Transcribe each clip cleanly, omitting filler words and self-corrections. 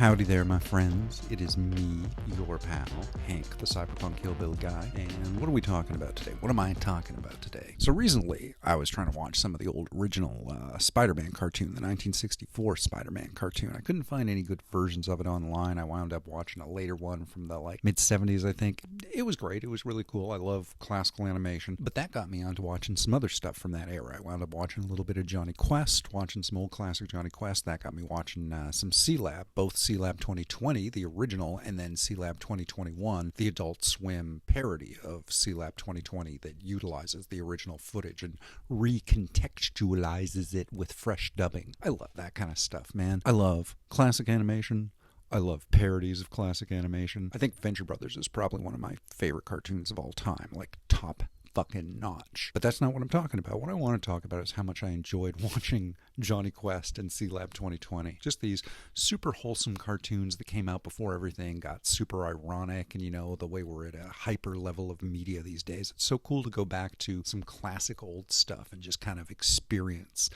Howdy there, my friends. It is me, your pal, Hank, the Cyberpunk Hillbilly guy. And what are we talking about today? What am I talking about today? So recently, I was trying to watch some of the old original Spider-Man cartoon, the 1964 Spider-Man cartoon. I couldn't find any good versions of it online. I wound up watching a later one from the mid-70s, I think. It was great. It was really cool. I love classical animation. But that got me onto watching some other stuff from that era. I wound up watching a little bit of Jonny Quest, watching some old classic Jonny Quest. That got me watching some Sealab, both Sealab 2020, the original, and then Sealab 2021, the Adult Swim parody of Sealab 2020 that utilizes the original footage and recontextualizes it with fresh dubbing. I love that kind of stuff, man. I love classic animation. I love parodies of classic animation. I think Venture Brothers is probably one of my favorite cartoons of all time, like top fucking notch. But that's not what I'm talking about. What I want to talk about is how much I enjoyed watching Jonny Quest and Sealab 2020. Just these super wholesome cartoons that came out before everything got super ironic, and the way we're at a hyper level of media these days. It's so cool to go back to some classic old stuff and just kind of experience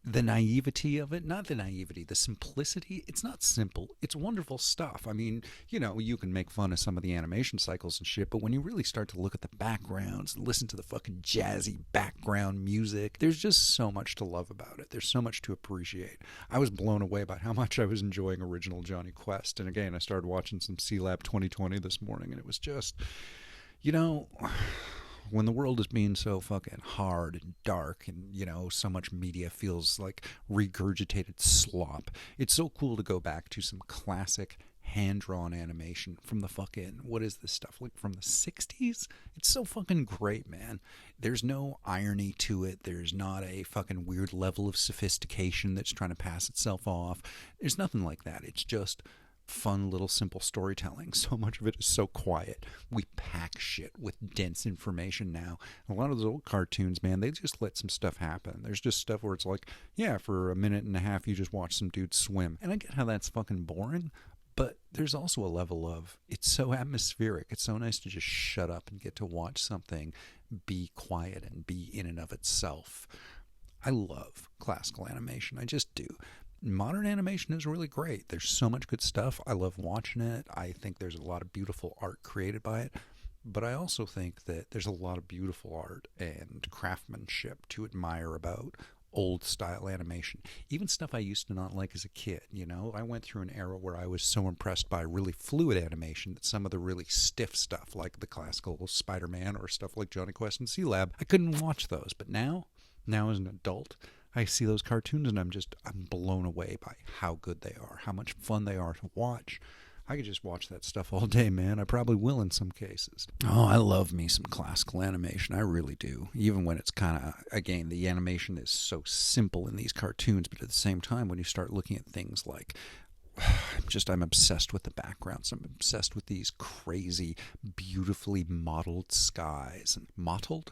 the naivety of it. Not the naivety, the simplicity. It's not simple. It's wonderful stuff. I mean, you can make fun of some of the animation cycles and shit, but when you really start to look at the backgrounds and listen to the fucking jazzy background music, there's just so much to love about it. There's so much to appreciate. I was blown away by how much I was enjoying original Jonny Quest. And again, I started watching some Sealab 2020 this morning, and it was just, when the world is being so fucking hard and dark and, so much media feels like regurgitated slop, it's so cool to go back to some classic hand-drawn animation from the fucking, what is this stuff, like from the 60s? It's so fucking great, man. There's no irony to it. There's not a fucking weird level of sophistication that's trying to pass itself off. There's nothing like that. It's just fun little simple storytelling. So much of it is so quiet. We pack shit with dense information now. A lot of those old cartoons, man, they just let some stuff happen. There's just stuff where it's like, yeah, for a minute and a half you just watch some dude swim. And I get how that's fucking boring, but there's also a level of, it's so atmospheric. It's so nice to just shut up and get to watch something be quiet and be in and of itself. I love classical animation. I just do. Modern animation is really great. There's so much good stuff. I love watching it. I think there's a lot of beautiful art created by it. But I also think that there's a lot of beautiful art and craftsmanship to admire about old style animation. Even stuff I used to not like as a kid, I went through an era where I was so impressed by really fluid animation that some of the really stiff stuff, like the classical Spider-Man or stuff like Jonny Quest and Sealab, I couldn't watch those. But now as an adult, I see those cartoons and I'm blown away by how good they are, how much fun they are to watch. I could just watch that stuff all day, man. I probably will in some cases. Oh, I love me some classical animation. I really do. Even when it's kind of, again, the animation is so simple in these cartoons, but at the same time, when you start looking at things like, I'm obsessed with the backgrounds. I'm obsessed with these crazy, beautifully modeled skies. And mottled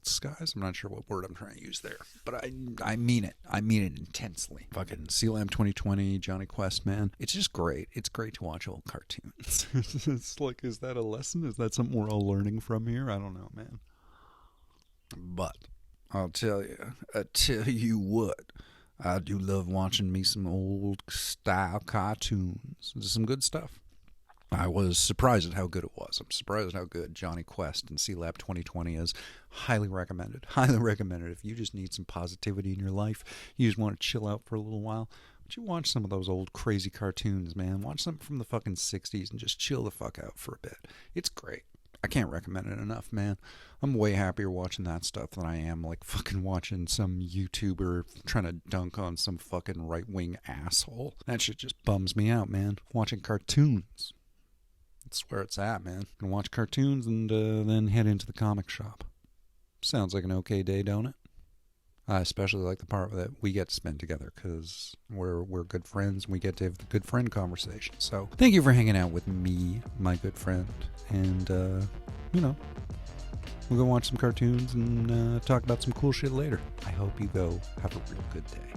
skies? I'm not sure what word I'm trying to use there. But I mean it. I mean it intensely. Fucking Sealab 2020, Jonny Quest, man. It's just great. It's great to watch old cartoons. It's like, is that a lesson? Is that something we're all learning from here? I don't know, man. But I'll tell you what. I do love watching me some old style cartoons. There's some good stuff. I was surprised at how good it was. I'm surprised at how good Jonny Quest and Sealab 2020 is. Highly recommended. Highly recommended. If you just need some positivity in your life, you just want to chill out for a little while, but you watch some of those old crazy cartoons, man. Watch something from the fucking 60s and just chill the fuck out for a bit. It's great. I can't recommend it enough, man. I'm way happier watching that stuff than I am like fucking watching some YouTuber trying to dunk on some fucking right-wing asshole. That shit just bums me out, man. Watching cartoons. That's where it's at, man. You can watch cartoons and then head into the comic shop. Sounds like an okay day, don't it? I especially like the part that we get to spend together because we're good friends and we get to have a good friend conversation. So thank you for hanging out with me, my good friend. And, we'll go watch some cartoons and talk about some cool shit later. I hope you go have a real good day.